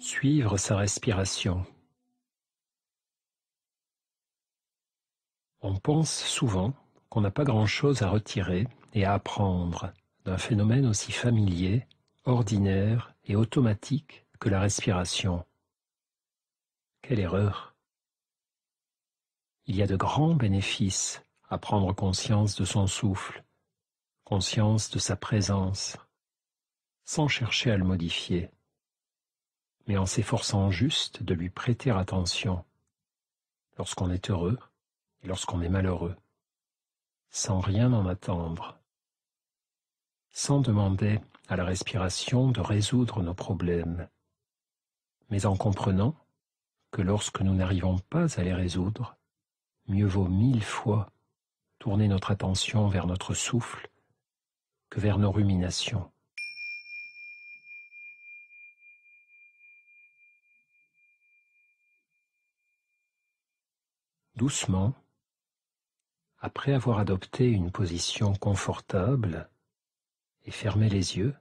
Suivre sa respiration. On pense souvent qu'on n'a pas grand-chose à retirer et à apprendre d'un phénomène aussi familier, ordinaire et automatique que la respiration. Quelle erreur! Il y a de grands bénéfices à prendre conscience de son souffle, conscience de sa présence, sans chercher à le modifier, mais en s'efforçant juste de lui prêter attention lorsqu'on est heureux et lorsqu'on est malheureux, sans rien en attendre, sans demander à la respiration de résoudre nos problèmes, mais en comprenant que lorsque nous n'arrivons pas à les résoudre, mieux vaut 1000 fois tourner notre attention vers notre souffle que vers nos ruminations. Doucement, après avoir adopté une position confortable et fermé les yeux,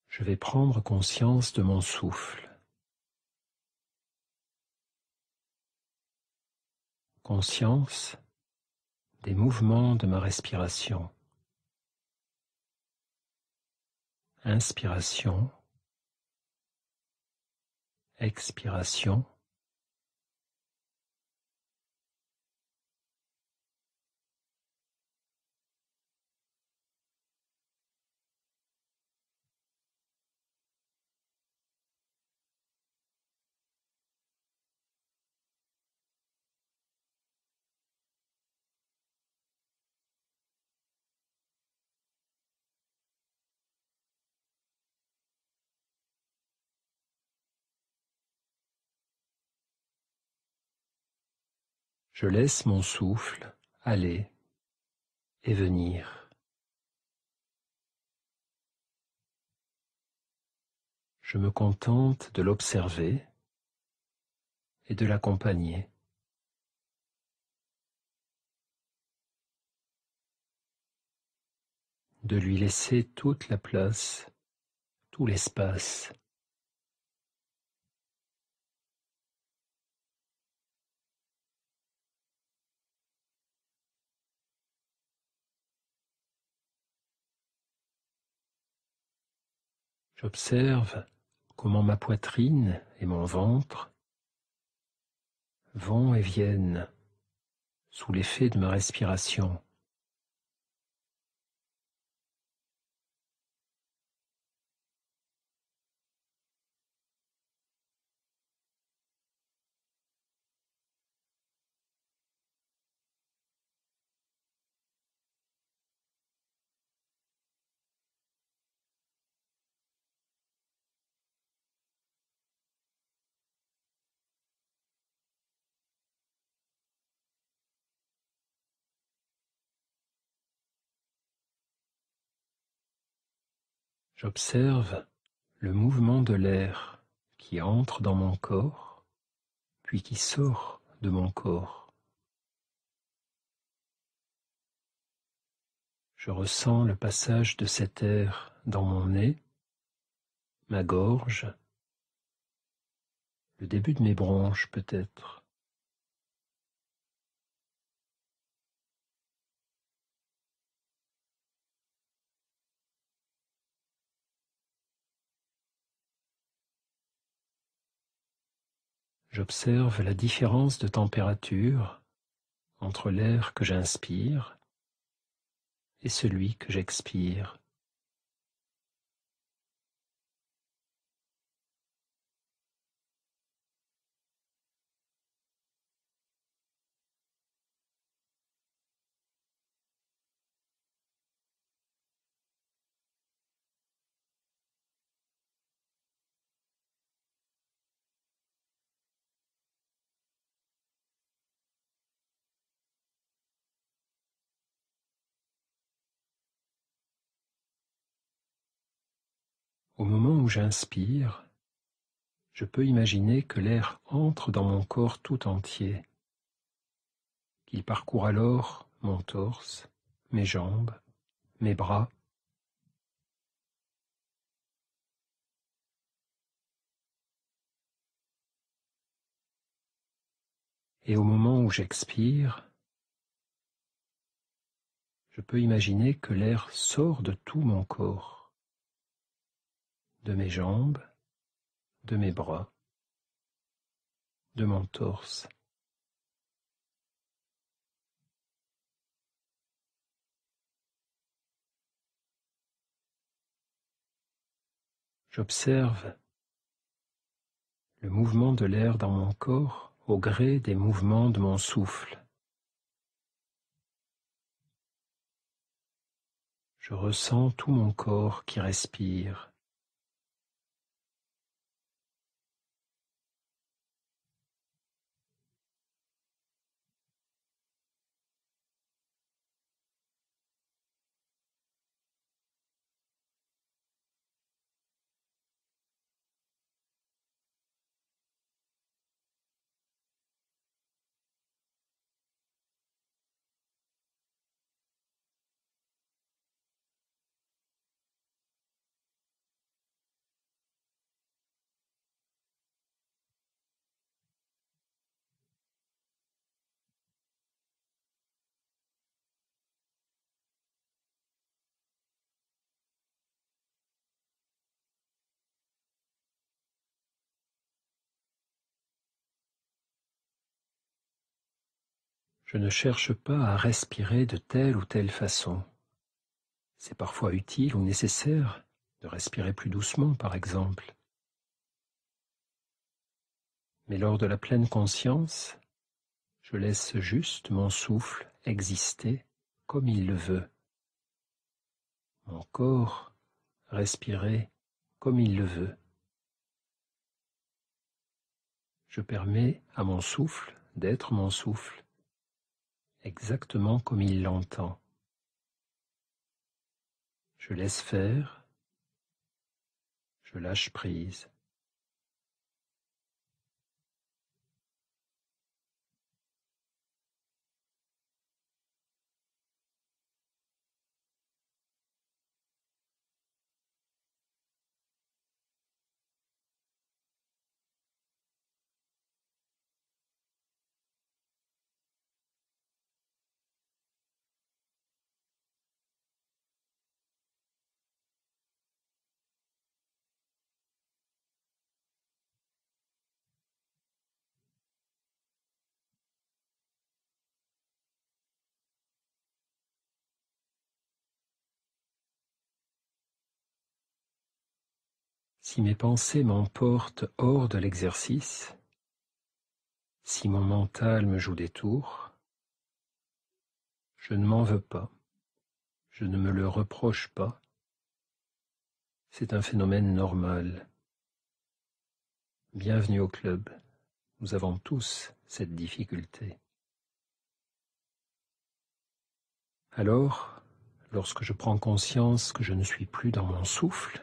je vais prendre conscience de mon souffle, conscience des mouvements de ma respiration. Inspiration, expiration, je laisse mon souffle aller et venir. Je me contente de l'observer et de l'accompagner. De lui laisser toute la place, tout l'espace. J'observe comment ma poitrine et mon ventre vont et viennent sous l'effet de ma respiration. J'observe le mouvement de l'air qui entre dans mon corps, puis qui sort de mon corps. Je ressens le passage de cet air dans mon nez, ma gorge, le début de mes bronches peut-être. J'observe la différence de température entre l'air que j'inspire et celui que j'expire. Au moment où j'inspire, je peux imaginer que l'air entre dans mon corps tout entier, qu'il parcourt alors mon torse, mes jambes, mes bras, Et au moment où j'expire, je peux imaginer que l'air sort de tout mon corps, de mes jambes, de mes bras, de mon torse. J'observe le mouvement de l'air dans mon corps au gré des mouvements de mon souffle. Je ressens tout mon corps qui respire. Je ne cherche pas à respirer de telle ou telle façon. C'est parfois utile ou nécessaire de respirer plus doucement, par exemple. Mais lors de la pleine conscience, je laisse juste mon souffle exister comme il le veut. Mon corps respirer comme il le veut. Je permets à mon souffle d'être mon souffle, exactement comme il l'entend. Je laisse faire, je lâche prise. Si mes pensées m'emportent hors de l'exercice, si mon mental me joue des tours, je ne m'en veux pas, je ne me le reproche pas, c'est un phénomène normal. Bienvenue au club, nous avons tous cette difficulté. Alors, lorsque je prends conscience que je ne suis plus dans mon souffle,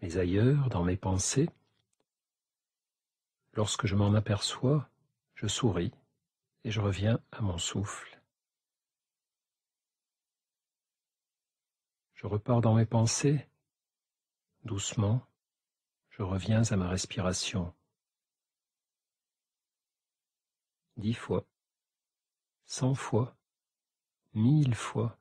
mais ailleurs, dans mes pensées, lorsque je m'en aperçois, je souris et je reviens à mon souffle. Je repars dans mes pensées, doucement, je reviens à ma respiration. 10 fois, 100 fois, 1000 fois.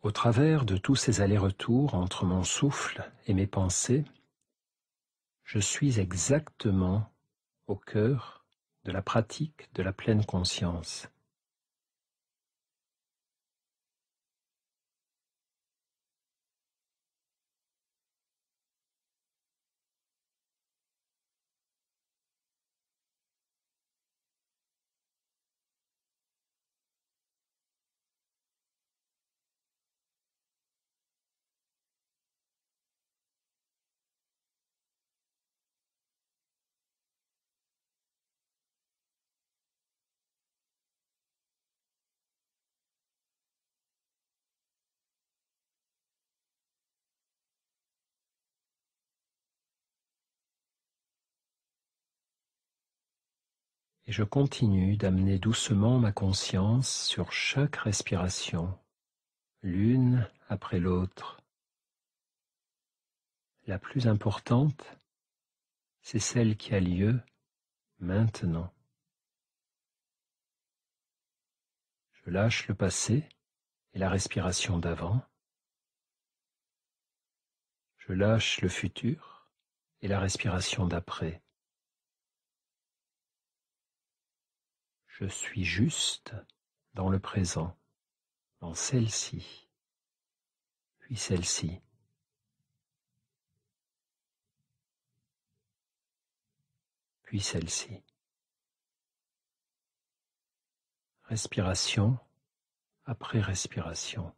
Au travers de tous ces allers-retours entre mon souffle et mes pensées, je suis exactement au cœur de la pratique de la pleine conscience. Et je continue d'amener doucement ma conscience sur chaque respiration, l'une après l'autre. La plus importante, c'est celle qui a lieu maintenant. Je lâche le passé et la respiration d'avant. Je lâche le futur et la respiration d'après. Je suis juste dans le présent, dans celle-ci, puis celle-ci. Puis celle-ci. Respiration après respiration.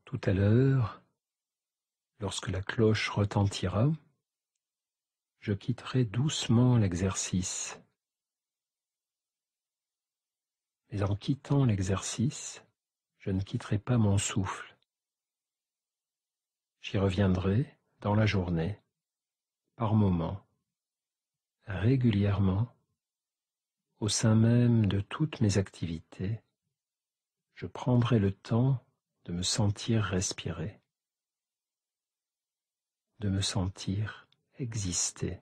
Tout à l'heure, lorsque la cloche retentira, je quitterai doucement l'exercice. Mais en quittant l'exercice, je ne quitterai pas mon souffle. J'y reviendrai dans la journée, par moments, régulièrement, au sein même de toutes mes activités. Je prendrai le temps de me sentir respirer, de me sentir exister.